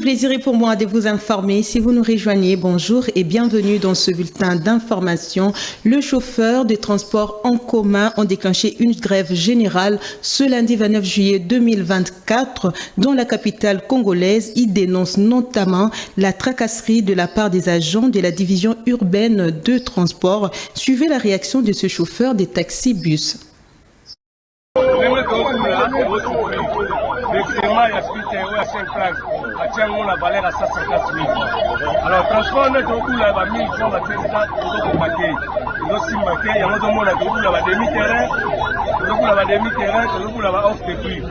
plaisir est pour moi de vous informer. Si vous nous rejoignez, bonjour et bienvenue dans ce bulletin d'information. Le chauffeur de transport en commun ont déclenché une grève générale ce lundi 29 juillet 2024 dans la capitale congolaise. Ils dénoncent notamment la tracasserie de la part des agents de la division urbaine de transport. Suivez la réaction de ce chauffeur des taxi-bus. Alors, transport, on est au bout là-bas, 1000 francs, la tête, on va paquet. Ils ont simmaqué, il y a un monde au bout là-bas, demi-terrain, on là-bas, off de prix.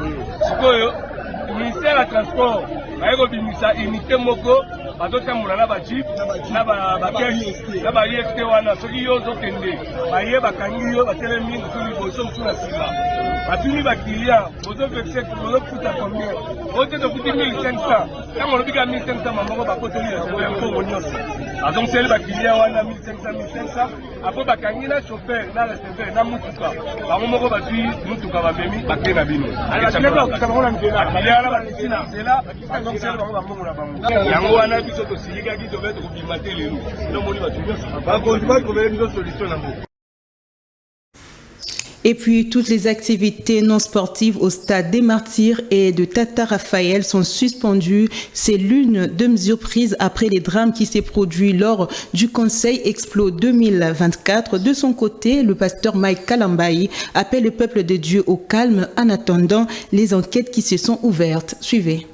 Le ministère du Transport, il unité Moko, bazotambola na ba jeep na ba kesi na ba yefte wana soki yo zokende baye bakangi yo batelemi nsoli boso msuna sima batuni ba client bozo vexe bozo kuta combien ote to kuti 1500 kama lobika 1500 mamoko bakotoli ya sebo ya mpongo nyonso donc c'est ba client wana 1500 apo bakangi na chauffeur na receveur na mutuka bango moko batui mutuka babemi bakena bino ala kineko kutamona mjela client ba kisina zela donc c'est bango bango na bango yango wana Et puis, toutes les activités non sportives au stade des Martyrs et de Tata Raphaël sont suspendues. C'est l'une des mesures prises après les drames qui s'est produit lors du Conseil Explo 2024. De son côté, le pasteur Mike Kalambayi appelle le peuple de Dieu au calme en attendant les enquêtes qui se sont ouvertes. Suivez.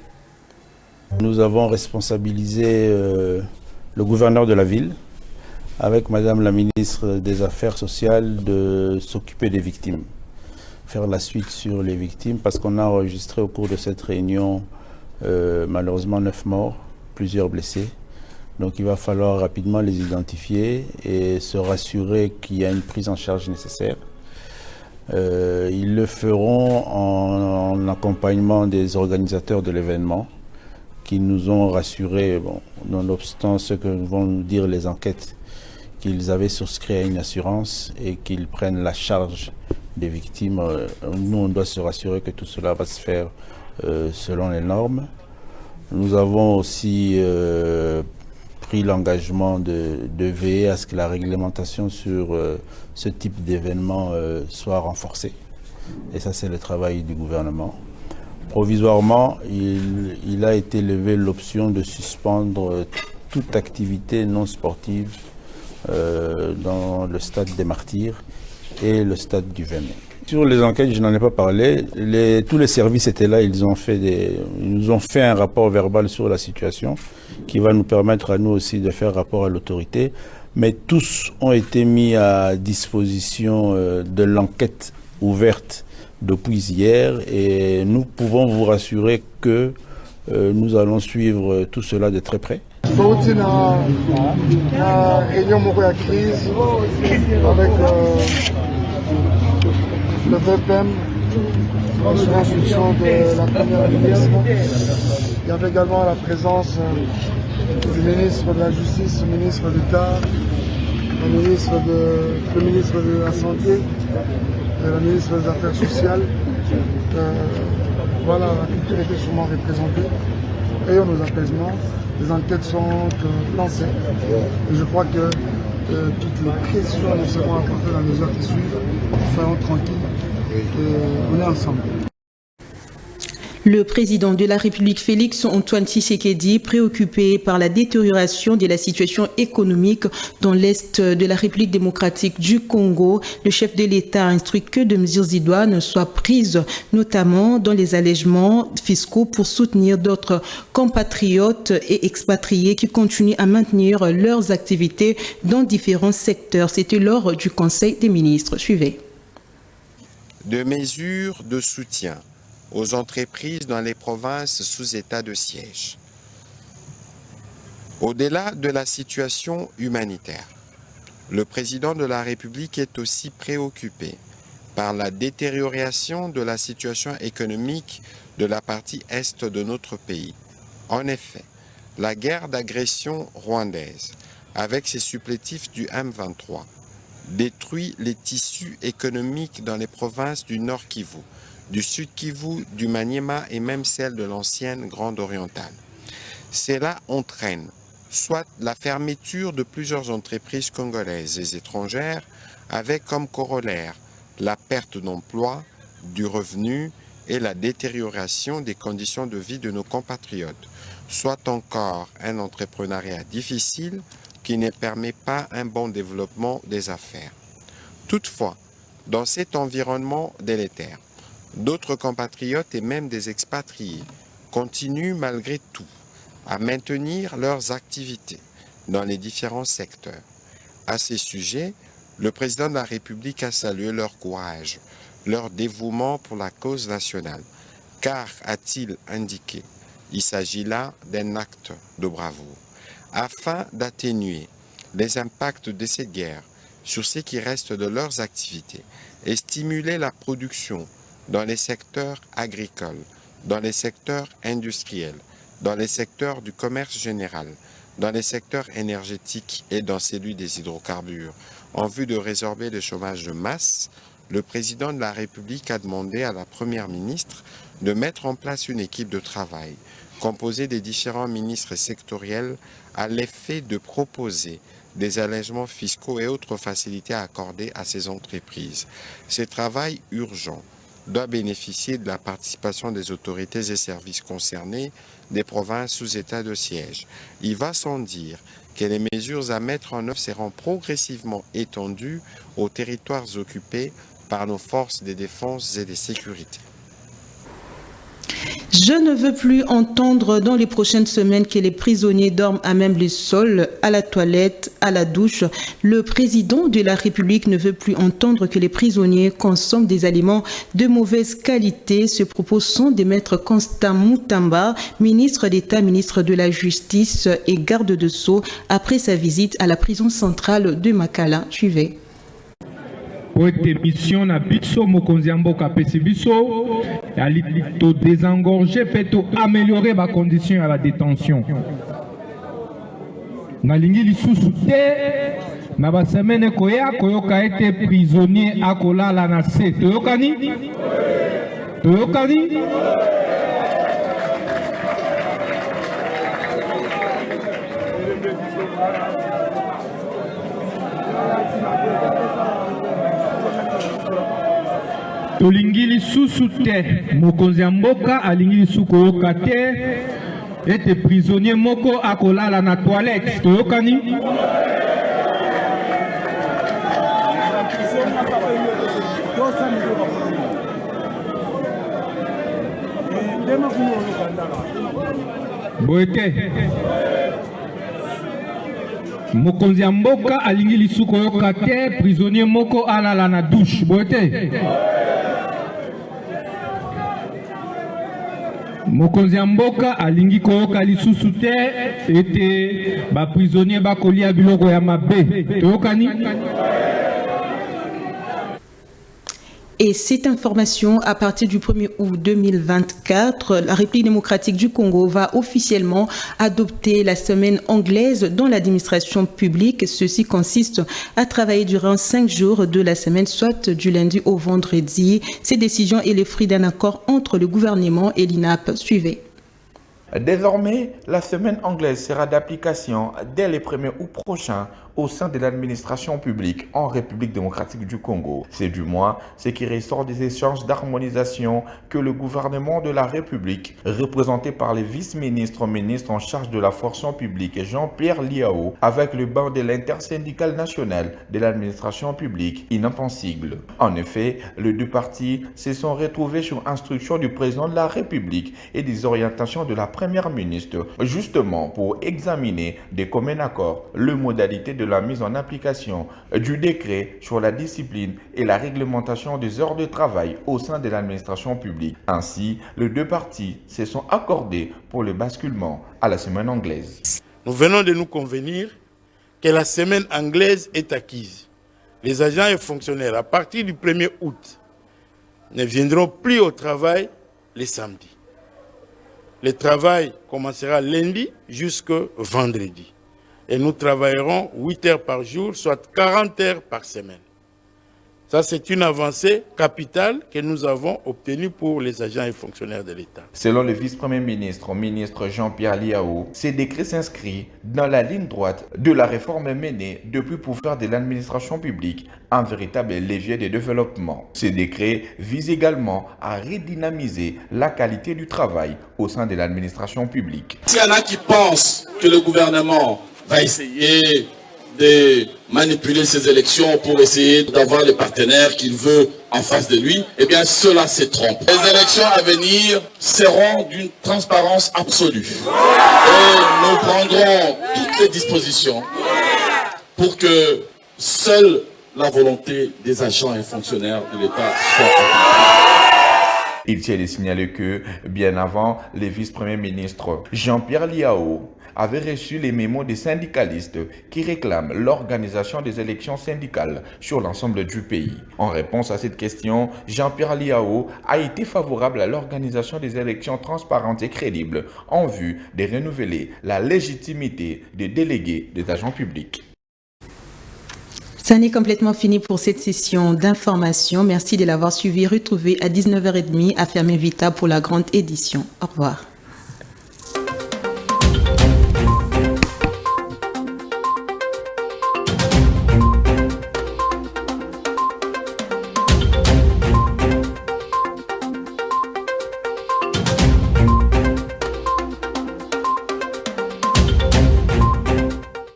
Nous avons responsabilisé le gouverneur de la ville avec Madame la ministre des Affaires sociales de s'occuper des victimes, faire la suite sur les victimes parce qu'on a enregistré au cours de cette réunion malheureusement 9 morts, plusieurs blessés. Donc il va falloir rapidement les identifier et se rassurer qu'il y a une prise en charge nécessaire. Ils le feront en accompagnement des organisateurs de l'événement, qui nous ont rassurés, bon, nonobstant ce que vont nous dire les enquêtes, qu'ils avaient souscrit à une assurance et qu'ils prennent la charge des victimes. Nous, on doit se rassurer que tout cela va se faire selon les normes. Nous avons aussi pris l'engagement de veiller à ce que la réglementation sur ce type d'événement soit renforcée. Et ça, c'est le travail du gouvernement. Provisoirement, il a été levé l'option de suspendre toute activité non sportive dans le stade des Martyrs et le stade du Véné. Sur les enquêtes, je n'en ai pas parlé. Tous les services étaient là, ils nous ont fait un rapport verbal sur la situation qui va nous permettre à nous aussi de faire rapport à l'autorité. Mais tous ont été mis à disposition de l'enquête ouverte depuis hier et nous pouvons vous rassurer que nous allons suivre tout cela de très près. Réunion de crise avec le VPM sur instruction de la première ministre. Il y avait également la présence du ministre de la Justice, du ministre d'État, le ministre de la Santé, la ministre des Affaires sociales. Voilà, la culture était sûrement représentée. Et nos apaisements, les enquêtes sont lancées. Et je crois que toutes les pressions nous seront apportées dans les heures qui suivent. Soyons tranquilles et on est ensemble. Le président de la République, Félix Antoine Tshisekedi, préoccupé par la détérioration de la situation économique dans l'Est de la République démocratique du Congo, le chef de l'État a instruit que de mesures idoines soient prises, notamment dans les allègements fiscaux pour soutenir d'autres compatriotes et expatriés qui continuent à maintenir leurs activités dans différents secteurs. C'était lors du Conseil des ministres. Suivez. De mesures de soutien aux entreprises dans les provinces sous état de siège. Au-delà de la situation humanitaire, le président de la République est aussi préoccupé par la détérioration de la situation économique de la partie est de notre pays. En effet, la guerre d'agression rwandaise, avec ses supplétifs du M23, détruit les tissus économiques dans les provinces du Nord Kivu, du Sud Kivu, du Maniema et même celle de l'ancienne Grande Orientale. Cela entraîne soit la fermeture de plusieurs entreprises congolaises et étrangères avec comme corollaire la perte d'emploi, du revenu et la détérioration des conditions de vie de nos compatriotes, soit encore un entrepreneuriat difficile qui ne permet pas un bon développement des affaires. Toutefois, dans cet environnement délétère, d'autres compatriotes et même des expatriés continuent malgré tout à maintenir leurs activités dans les différents secteurs. À ces sujets, le président de la République a salué leur courage, leur dévouement pour la cause nationale, car, a-t-il indiqué, il s'agit là d'un acte de bravoure, afin d'atténuer les impacts de cette guerre sur ce qui reste de leurs activités et stimuler la production dans les secteurs agricoles, dans les secteurs industriels, dans les secteurs du commerce général, dans les secteurs énergétiques et dans celui des hydrocarbures. En vue de résorber le chômage de masse, le président de la République a demandé à la première ministre de mettre en place une équipe de travail composée des différents ministres sectoriels à l'effet de proposer des allègements fiscaux et autres facilités accordées à ces entreprises. Ce travail urgent doit bénéficier de la participation des autorités et services concernés des provinces sous état de siège. Il va sans dire que les mesures à mettre en œuvre seront progressivement étendues aux territoires occupés par nos forces de défense et de sécurité. Je ne veux plus entendre dans les prochaines semaines que les prisonniers dorment à même le sol, à la toilette, à la douche. Le président de la République ne veut plus entendre que les prisonniers consomment des aliments de mauvaise qualité. Ce propos sont des maîtres Constant Moutamba, ministre d'État, ministre de la Justice et garde de Sceaux, après sa visite à la prison centrale de Makala. Suivez. Pour être mission na biso mokonzi mboka pesi biso ali to désengorger peut améliorer ma condition à la détention nalingi lisusu te na ba semaine koyoka été prisonnier akolala na se toyokani tolingi lisusu te mokonzi mboka alingi lisusu koyoka te ete prisonnier moko akolala na toilette toyokani boye te mokonzi mboka alingi lisusu koyoka te prisonnier moko alala na douche boye te mokonzi mboka alingi koyoka lisusu te ete ba prisonnier bakolia biloko ya mabe toyokani. Et cette information, à partir du 1er août 2024, la République démocratique du Congo va officiellement adopter la semaine anglaise dans l'administration publique. Ceci consiste à travailler durant 5 jours de la semaine, soit du lundi au vendredi. Ces décisions est le fruit d'un accord entre le gouvernement et l'INAP. Suivez. Désormais, la semaine anglaise sera d'application dès le 1er août prochain au sein de l'administration publique en République démocratique du Congo. C'est du moins ce qui ressort des échanges d'harmonisation que le gouvernement de la République, représenté par le vice-ministre ministre en charge de la fonction publique Jean-Pierre Liao, avec le banc de l'intersyndicale nationale de l'administration publique, inimpensible. En effet, les deux parties se sont retrouvées sur instruction du président de la République et des orientations de la première ministre, justement pour examiner des communs accords les modalités de la mise en application du décret sur la discipline et la réglementation des heures de travail au sein de l'administration publique. Ainsi, les deux parties se sont accordées pour le basculement à la semaine anglaise. Nous venons de nous convenir que la semaine anglaise est acquise. Les agents et fonctionnaires, à partir du 1er août, ne viendront plus au travail les samedis. Le travail commencera lundi jusqu'au vendredi. Et nous travaillerons 8 heures par jour, soit 40 heures par semaine. Ça, c'est une avancée capitale que nous avons obtenue pour les agents et fonctionnaires de l'État. Selon le vice-premier ministre, ministre Jean-Pierre Liao, ces décrets s'inscrivent dans la ligne droite de la réforme menée depuis pour faire de l'administration publique un véritable levier de développement. Ces décrets visent également à redynamiser la qualité du travail au sein de l'administration publique. S'il y en a qui pensent que le gouvernement va essayer de manipuler ces élections pour essayer d'avoir les partenaires qu'il veut en face de lui, eh bien cela se trompe. Les élections à venir seront d'une transparence absolue. Et nous prendrons toutes les dispositions pour que seule la volonté des agents et fonctionnaires de l'État soit accomplie. Il tient de signaler que, bien avant, le vice-premier ministre Jean-Pierre Liao avait reçu les mémos des syndicalistes qui réclament l'organisation des élections syndicales sur l'ensemble du pays. En réponse à cette question, Jean-Pierre Liao a été favorable à l'organisation des élections transparentes et crédibles en vue de renouveler la légitimité des délégués des agents publics. Ça n'est complètement fini pour cette session d'information. Merci de l'avoir suivi. Retrouvez à 19h30 à Fermé Vita pour la grande édition. Au revoir.